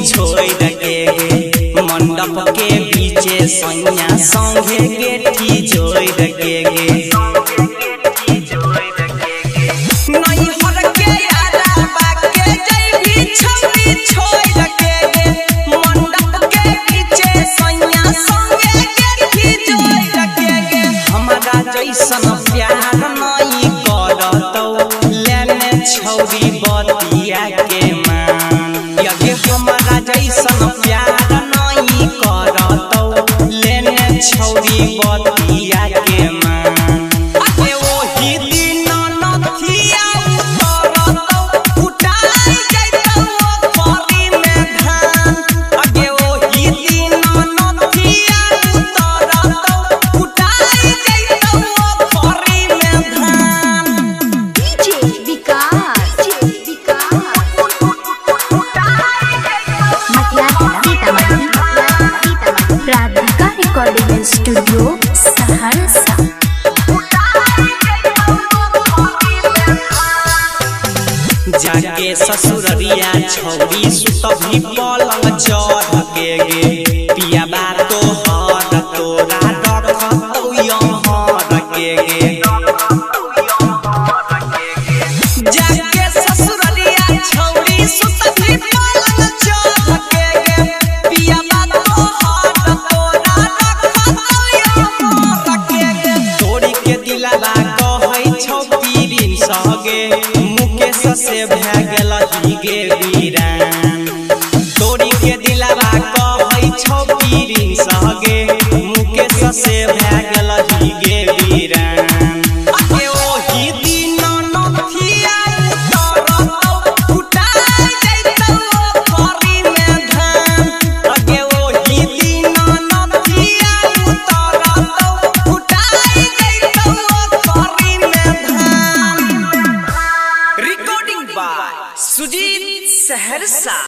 छोड़ के मंडप के पीछे सैया संगे गेठी जोड़ के प्यार नहीं करतौ लेने छौरी बतिया के मान यगे हमारा जैसन प्यार नहीं करतौ लेने छौरी बतिया के मान अरे ओही दिन नथिया उतरतौ उठाई जैतौ परी में धान अरे ओही दिन नथिया उतरतौ उठाई जैतौ रिकॉर्डिंग स्टूडियो सहरसा। जाके ससुररिया छौरी सुतभी पलंग चढ़ के गे पिया बात तो हर तोरा रखतौ यमहर के गे जाके ससुररिया छौरी सुतभी पलंग चढ़ के गे पिया बात तो हर तोरा रखतौ यमहर के गे तोरी के दिलवा कहै छौ पीरिन सगे मुकेश से भागल गे वीरान तोरी के दिलवा कहै छौ पीरिन सगे मुकेश से भागल गे वीरान अरे ओही दिन नथिया उतरतौ उठाई जैतौ परी में धान अरे ओही दिन नथिया उतरतौ उठाई जैतौ परी में धान। Recording by Sujit Saharsa.